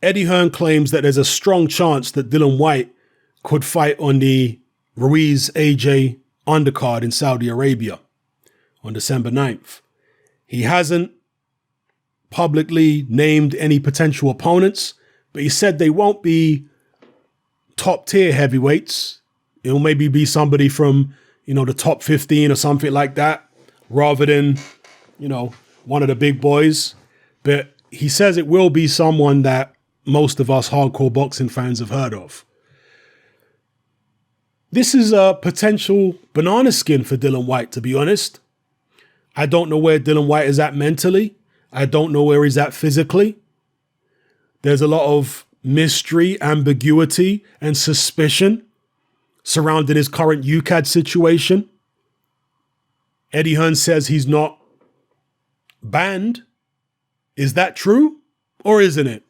Eddie Hearn claims that there's a strong chance that Dillian Whyte could fight on the Ruiz AJ undercard in Saudi Arabia on December 9th. He hasn't publicly named any potential opponents, but he said they won't be top tier heavyweights. It'll maybe be somebody from, the top 15 or something like that, rather than, one of the big boys. But he says it will be someone that most of us hardcore boxing fans have heard of. This is a potential banana skin for Dillian Whyte, to be honest. I don't know where Dillian Whyte is at mentally. I don't know where he's at physically. There's a lot of mystery, ambiguity, and suspicion surrounding his current UCAD situation. Eddie Hearn says he's not banned. Is that true or isn't it?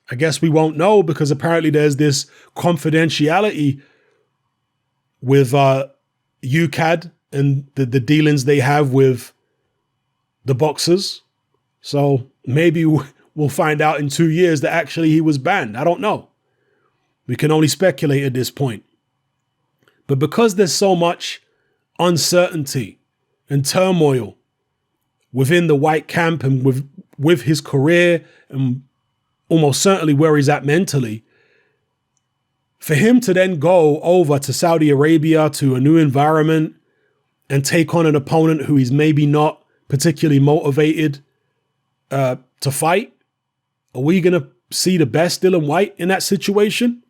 I guess we won't know, because apparently there's this confidentiality with UCAD and the dealings they have with the boxers. So maybe we'll find out in 2 years that actually he was banned. I don't know. We can only speculate at this point. But because there's so much uncertainty and turmoil within the Whyte camp and with his career and almost certainly where he's at mentally, for him to then go over to Saudi Arabia, to a new environment, and take on an opponent who he's maybe not particularly motivated to fight, are we going to see the best Dillian Whyte in that situation?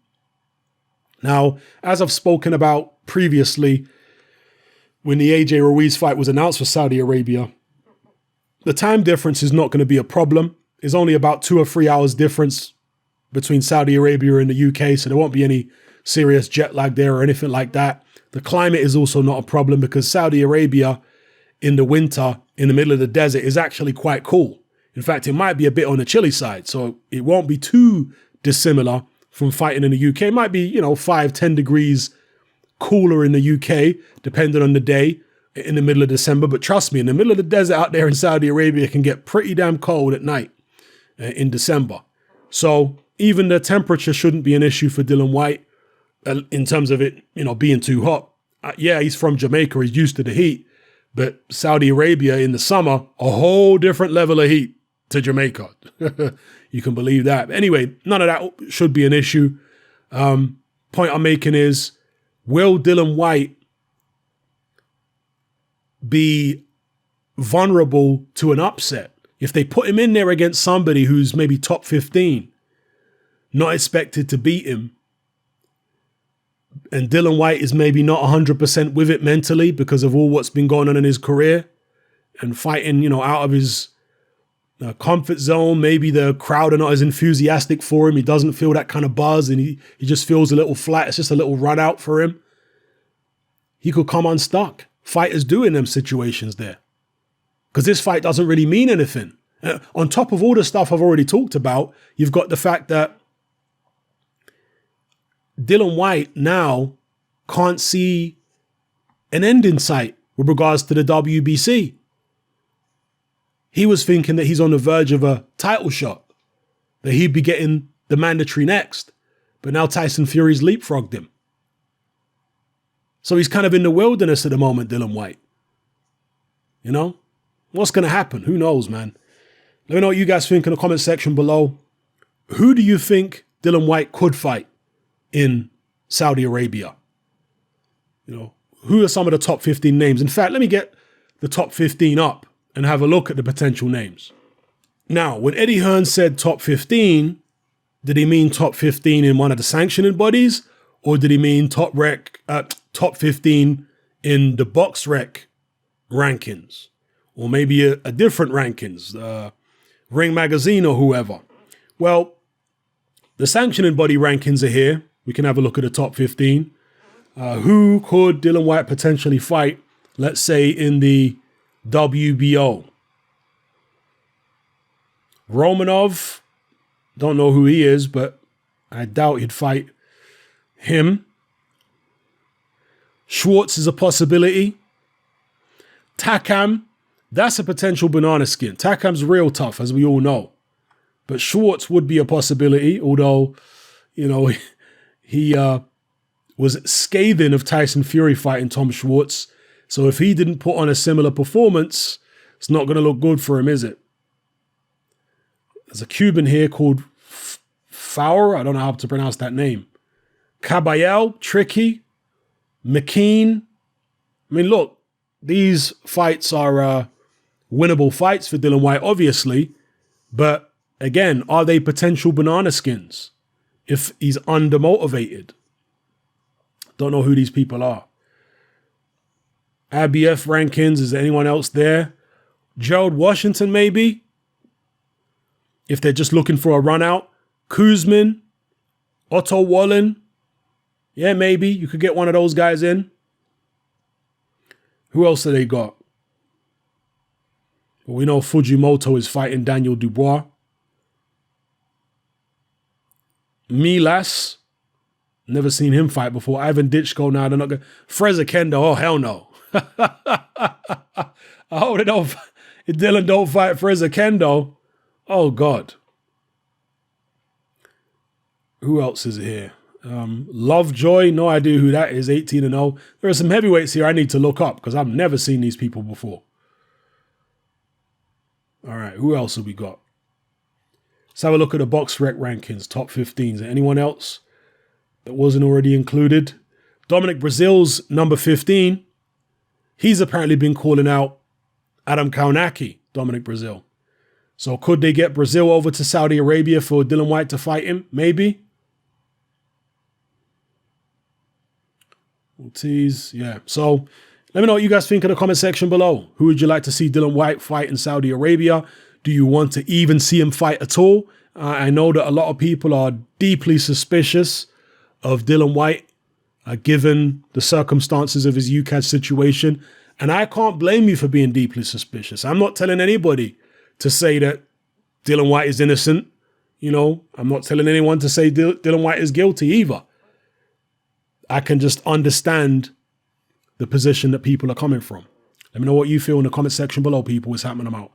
Now, as I've spoken about previously, when the AJ Ruiz fight was announced for Saudi Arabia, the time difference is not going to be a problem. It's only about 2 or 3 hours difference between Saudi Arabia and the UK, so there won't be any serious jet lag there or anything like that. The climate is also not a problem, because Saudi Arabia in the winter, in the middle of the desert, is actually quite cool. In fact, it might be a bit on the chilly side, so it won't be too dissimilar from fighting in the UK. It might be, 5-10 degrees cooler in the UK, depending on the day, in the middle of December. But trust me, in the middle of the desert out there in Saudi Arabia, it can get pretty damn cold at night in December. So even the temperature shouldn't be an issue for Dillian Whyte in terms of it, being too hot. Yeah, he's from Jamaica. He's used to the heat. But Saudi Arabia in the summer, a whole different level of heat to Jamaica. You can believe that. Anyway, none of that should be an issue. Point I'm making is, will Dillian Whyte be vulnerable to an upset if they put him in there against somebody who's maybe top 15, not expected to beat him, and Dillian Whyte is maybe not 100% with it mentally because of all what's been going on in his career and fighting, out of his comfort zone. Maybe the crowd are not as enthusiastic for him. He doesn't feel that kind of buzz, and he just feels a little flat. It's just a little run out for him. He could come unstuck. Fighters do in them situations there, because this fight doesn't really mean anything. On top of all the stuff I've already talked about, you've got the fact that Dillian Whyte now can't see an end in sight with regards to the WBC. He was thinking that he's on the verge of a title shot, that he'd be getting the mandatory next, but now Tyson Fury's leapfrogged him. So he's kind of in the wilderness at the moment, Dillian Whyte. What's going to happen? Who knows, man? Let me know what you guys think in the comment section below. Who do you think Dillian Whyte could fight in Saudi Arabia? Who are some of the top 15 names? In fact, let me get the top 15 up and have a look at the potential names. Now, when Eddie Hearn said top 15, did he mean top 15 in one of the sanctioning bodies, or did he mean top 15 in the BoxRec rankings, or maybe a different rankings, Ring Magazine or whoever? Well, the sanctioning body rankings are here. We can have a look at the top 15. Who could Dillian Whyte potentially fight, let's say, in the WBO? Romanov, don't know who he is, but I doubt he'd fight him. Schwartz is a possibility. Takam, that's a potential banana skin. Takam's real tough, as we all know. But Schwartz would be a possibility, although, you know, he was scathing of Tyson Fury fighting Tom Schwartz. So if he didn't put on a similar performance, it's not going to look good for him, is it? There's a Cuban here called Faur. I don't know how to pronounce that name. Caballel, Tricky, McKean. I mean, look, these fights are winnable fights for Dillian Whyte, obviously. But again, are they potential banana skins if he's undermotivated? Don't know who these people are. IBF rankings, is there anyone else there? Gerald Washington, maybe? If they're just looking for a run out. Kuzmin, Otto Wallen. Yeah, maybe you could get one of those guys in. Who else have they got? Well, we know Fujimoto is fighting Daniel Dubois. Milas. Never seen him fight before. Ivan Ditchko, now they're not going. Freza Kendo, oh hell no. I hope they don't. If Dylan don't fight Freza Kendo, oh God. Who else is here? Lovejoy, no idea who that is, 18-0. There are some heavyweights here I need to look up because I've never seen these people before. All right, who else have we got? Let's have a look at the BoxRec rankings, top 15s. Anyone else that wasn't already included? Dominic Brazil's number 15. He's apparently been calling out Adam Kaunaki, Dominic Brazil. So could they get Brazil over to Saudi Arabia for Dillian Whyte to fight him? Maybe. Ortiz, yeah. So let me know what you guys think in the comment section below. Who would you like to see Dillian Whyte fight in Saudi Arabia? Do you want to even see him fight at all? I know that a lot of people are deeply suspicious of Dillian Whyte, given the circumstances of his UCAD situation. And I can't blame you for being deeply suspicious. I'm not telling anybody to say that Dillian Whyte is innocent. You know, I'm not telling anyone to say Dillian Whyte is guilty either. I can just understand the position that people are coming from. Let me know what you feel in the comment section below, people. It's happening. I'm out.